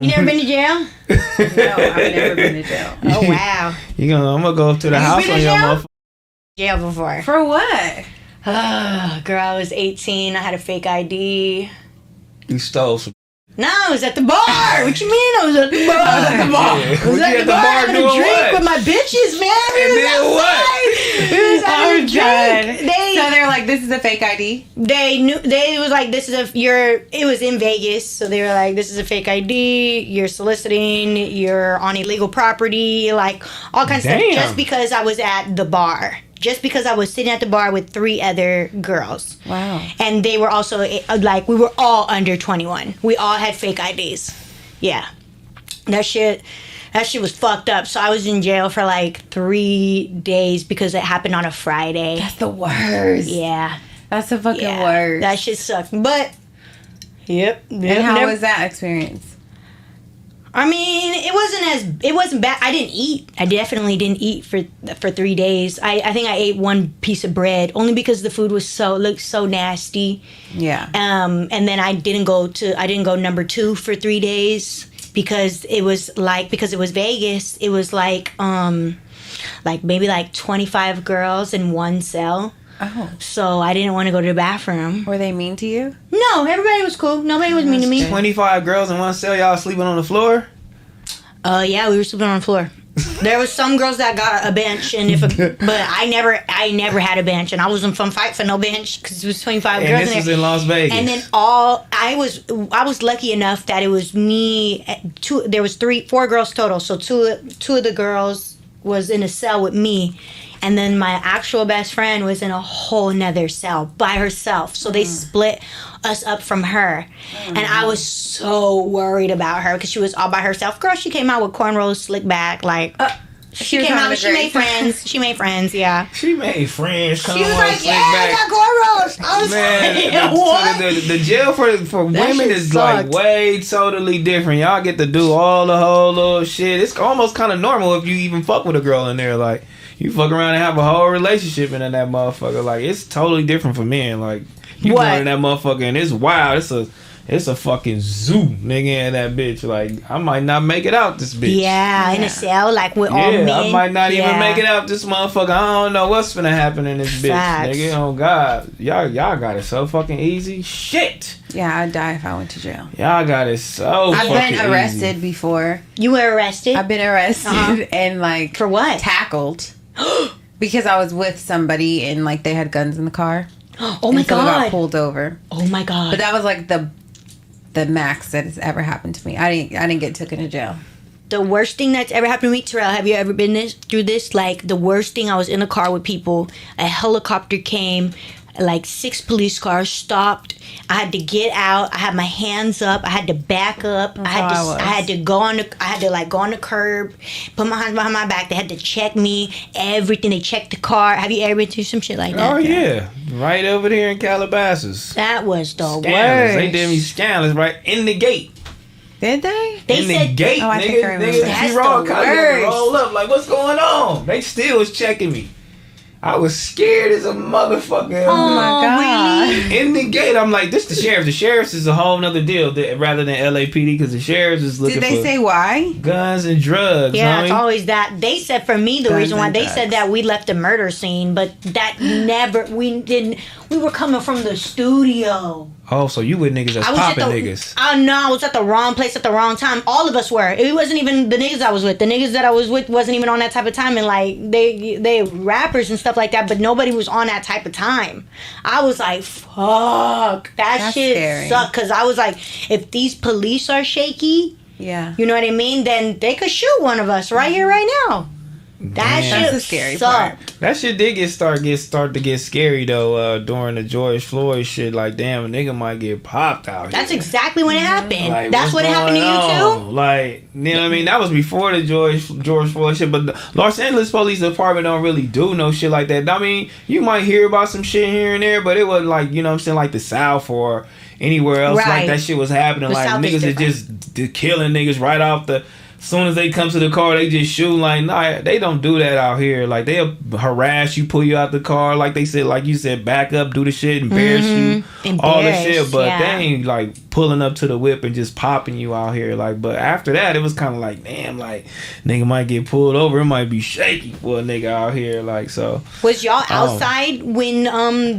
You never been to jail? No, I've never been to jail. Oh, wow. I'm gonna go up to the house on your motherfucker. Jail before. For what? Girl, I was 18. I had a fake ID. You stole some. No, I was at the bar. What you mean I was at the bar? I was at the bar. Yeah. I was at the bar having a drink with my bitches, man. And then what? We was having a drink. So they're like, this is a fake ID? They was like, this is it was in Vegas, so they were like, this is a fake ID, you're soliciting, you're on illegal property, like all kinds of stuff, just because I was at the bar. Just because I was sitting at the bar with 3 other girls. Wow. And they were also, like, we were all under 21. We all had fake IDs. Yeah. That shit was fucked up. So I was in jail for like 3 days because it happened on a Friday. That's the worst. Yeah. That's the fucking worst. That shit sucked. But, yep. And how was that experience? I mean, it wasn't bad. I didn't eat. I definitely didn't eat for 3 days. I think I ate 1 piece of bread only because the food looked so nasty. Yeah. And then I didn't go number 2 for 3 days because it was Vegas. It was like maybe like 25 girls in 1 cell. Oh. So I didn't want to go to the bathroom. Were they mean to you? No, everybody was cool. Nobody was mean to me. 25 girls in 1 cell, y'all sleeping on the floor? Yeah, we were sleeping on the floor. There was some girls that got a bench, but I never had a bench, and I wasn't from fight for no bench because it was 25 girls. And this was in Las Vegas. And then I was lucky enough that it was me. There was 4 girls total, so two of the girls was in a cell with me. And then my actual best friend was in a whole nother cell by herself. So they split us up from her. And I was so worried about her because she was all by herself. Girl, she came out with cornrows, slick back. Like, she came out, she made friends. She made friends, yeah. She made friends. She was like, yeah, I got cornrows. I was like, what? The jail for women is like way totally different. Y'all get to do all the whole little shit. It's almost kind of normal if you even fuck with a girl in there. Like, you fuck around and have a whole relationship in that motherfucker. Like, it's totally different for men. Like, you go in that motherfucker and it's wild. It's a fucking zoo, nigga, in that bitch. Like, I might not make it out this bitch. Yeah, in a cell, like with all men. I might not even make it out this motherfucker. I don't know what's finna happen in this bitch, nigga. Oh, God. Y'all got it so fucking easy. Shit. Yeah, I'd die if I went to jail. Y'all got it so fucking easy. I've been arrested before. You were arrested? I've been arrested and, like... For what? Tackled. Because I was with somebody and, like, they had guns in the car. Oh, my God. So I got pulled over. Oh, my God. But that was, like, the max that has ever happened to me. I didn't get taken to jail. The worst thing that's ever happened to me, T-Rell, have you ever been through this? Like, the worst thing, I was in a car with people. A helicopter came. Like 6 police cars stopped. I had to get out. I had my hands up. I had to back up. I had to go on the curb, put my hands behind my back. They had to check me, everything. They checked the car. Have you ever been through some shit like that? Oh yeah, right over there in Calabasas. That was the worst. They did me scandalous right in the gate. Did they? They said the gate. Oh, I think I remember. That's the worst. Roll up like, what's going on? They still was checking me. I was scared as a motherfucker. Oh my God. Really? In the gate, I'm like, this the sheriff. The sheriff's is a whole nother deal rather than LAPD because the sheriff's is looking for... Did they say why? Guns and drugs. Yeah, it's always that. They said for me, the reason why they drugs. said that we left a murder scene, but that never, we didn't, we were coming from the studio. Oh, so you with niggas that's popping niggas. Oh, no, I was at the wrong place at the wrong time. All of us were. It wasn't even the niggas I was with. The niggas that I was with wasn't even on that type of time. And, like, they rappers and stuff like that, but nobody was on that type of time. I was like, fuck. That's shit scary. Sucked. Because I was like, if these police are shaky, yeah, you know what I mean? Then they could shoot one of us right here, right now. That's the scary part. That shit did start to get scary though during the George Floyd shit. Like, damn, a nigga might get popped out. That's exactly when it happened. Like, that's when it happened to you too. Like, you know what I mean? That was before the George Floyd shit. But the Los Angeles Police Department don't really do no shit like that. I mean, you might hear about some shit here and there, but it wasn't like, you know what I'm saying, like the South or anywhere else like that shit was happening. The like South niggas are just killing niggas right off the soon as they come to the car, they just shoot. Like, nah, they don't do that out here. Like, they'll harass you, pull you out the car. Like they said, like you said, back up, do the shit, embarrass you, all the shit. But they ain't like pulling up to the whip and just popping you out here. Like, but after that, it was kind of like, damn, like nigga might get pulled over. It might be shaky for a nigga out here. Like, so was y'all outside when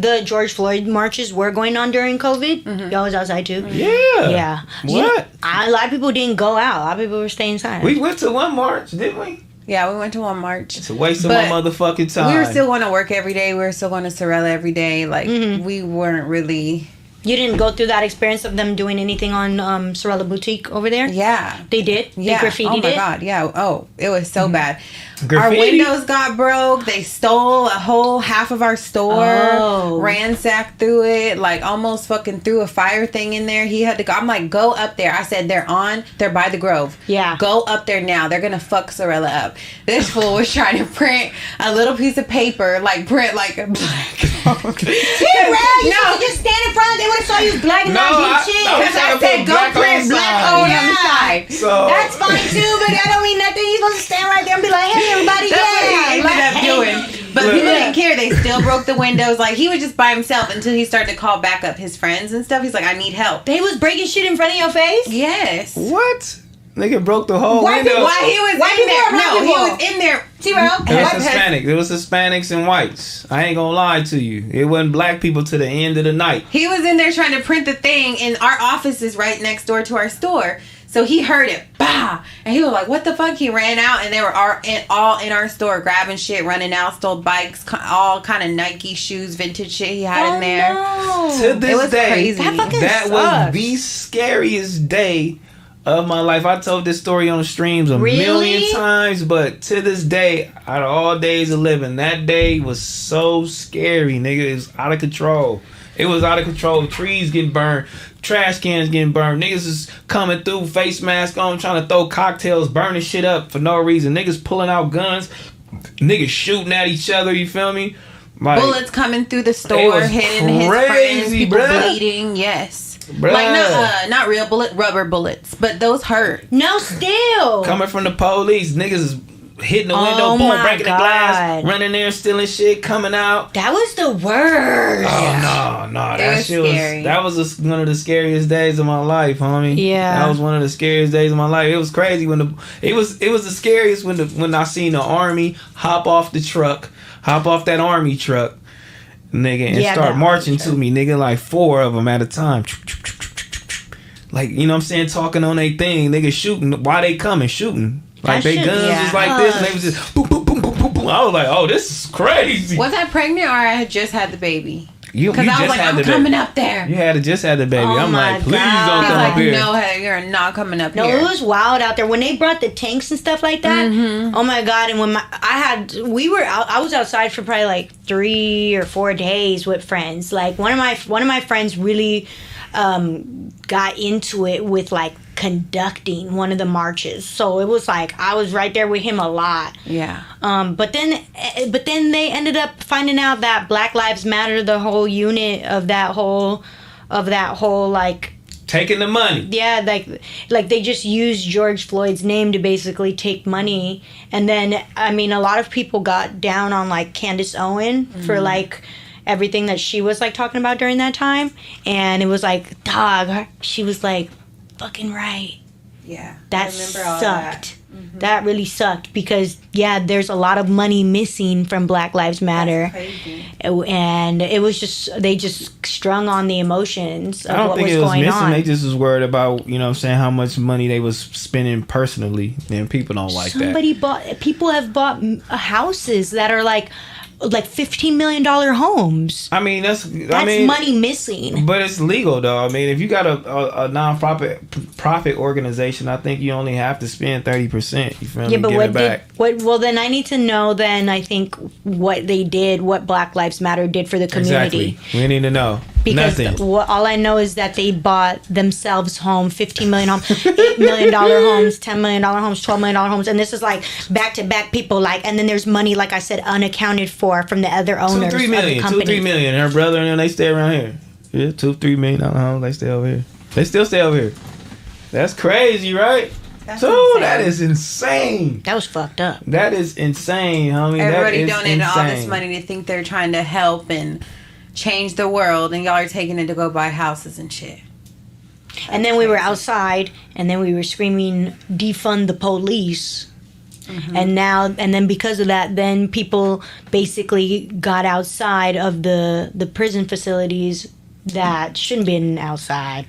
the George Floyd marches were going on during COVID? Y'all was outside too. Yeah. What? A lot of people didn't go out. A lot of people were staying inside. We went to one march, didn't we? Yeah, we went to one march. It's a waste of my motherfucking time. We were still going to work every day. We were still going to T-Rell every day. Like, we weren't really... You didn't go through that experience of them doing anything on Sorella Boutique over there? Yeah. They did? Yeah. They graffitied it? Oh, my God. Yeah. Oh, it was so bad. Graffiti? Our windows got broke. They stole a whole half of our store. Ransacked through it. Like, almost fucking threw a fire thing in there. He had to go. I'm like, go up there. I said, they're by the Grove. Yeah. Go up there now. They're going to fuck Sorella up. This fool was trying to print a little piece of paper. Like, print like a black. T-Rell, you should just stand in front of them. They would have saw you black and not shit. Because I said, go print black on the side. So, that's fine too, but that don't mean nothing. You're supposed to stand right there and be like, hey, everybody, that's what he ended up doing. But people didn't care. They still broke the windows. Like, he was just by himself until he started to call back up his friends and stuff. He's like, I need help. They was breaking shit in front of your face? Yes. what? Nigga broke the whole window. Why he was in there? No, he was in there. T-Rell. It was Hispanic. There was Hispanics and whites. I ain't gonna lie to you. It wasn't black people to the end of the night. He was in there trying to print the thing, and our office is right next door to our store. So he heard it, bah, and he was like, "What the fuck?" He ran out, and they were all in our store, grabbing shit, running out, stole bikes, all kind of Nike shoes, vintage shit he had in there. No. To this day, crazy. that was the scariest day of my life. I told this story on streams a million times, but to this day, out of all days of living, that day was so scary, nigga. It was out of control. It was out of control. Trees getting burned, trash cans getting burned. Niggas is coming through, face mask on, trying to throw cocktails, burning shit up for no reason. Niggas pulling out guns, niggas shooting at each other. You feel me? Like, bullets coming through the store, hitting his friends, people bleeding. Yes. Bruh. Like not real rubber bullets, but those hurt. No, still coming from the police, niggas is hitting the window, boom, breaking the glass, running there, stealing shit, coming out. That was the worst. Oh no, that shit scary. was one of the scariest days of my life, homie. Yeah, that was one of the scariest days of my life. It was crazy when it was the scariest when I seen the army hop off that army truck, nigga, and start marching to me, nigga, like 4 of them at a time. Like, you know what I'm saying, talking on their thing, nigga, shooting. Why they coming? Shooting. Like, they guns was like this, and they was just boom, boom, boom, boom, boom, boom. I was like, oh, this is crazy. Was I pregnant or I had just had the baby? Because I was like, I'm coming up there. You had just had the baby. I'm like, please don't come up here. No, you're not coming up here. No, it was wild out there when they brought the tanks and stuff like that. Oh my God! And when I was outside for probably like 3 or 4 days with friends. Like one of my friends really got into it with like conducting one of the marches, so it was like I was right there with him a lot. Yeah. But then they ended up finding out that Black Lives Matter, the whole unit of that whole like taking the money. Yeah, like they just used George Floyd's name to basically take money, and then I mean a lot of people got down on like Candace Owen for like everything that she was like talking about during that time, and it was like, dog, she was like fucking right. Yeah, that sucked. That really sucked because there's a lot of money missing from Black Lives Matter. That's crazy. And it was just they just strung on the emotions of what was going on. I don't think it was missing. They just was worried about, you know what I'm saying, how much money they was spending personally, and people don't like that. People have bought houses that are like $15 million homes. I mean, that's money missing. But it's legal though. I mean, if you got a non-profit organization, I think you only have to spend 30%. You feel me? But well, then I need to know. Then I think what they did, what Black Lives Matter did for the community. Exactly. We need to know. Because all I know is that they bought themselves home, $15 million homes, $8 million homes, $10 million homes, $12 million homes, and this is like back to back people like, and then there's money, like I said, unaccounted for from the other owners. 2-3 million, of the 2-3 million. Her brother and them, they stay around here. Yeah, $2-3 million homes, they stay over here. They still stay over here. That's crazy, right? That's Dude, insane. that is insane. That was fucked up. That is insane, homie. Everybody that is donated all this insane. money to think they're trying to help and change the world, and y'all are taking it to go buy houses and shit. And then we were outside, and then we were screaming, defund the police. And then because of that, then people basically got outside of the prison facilities that shouldn't been outside.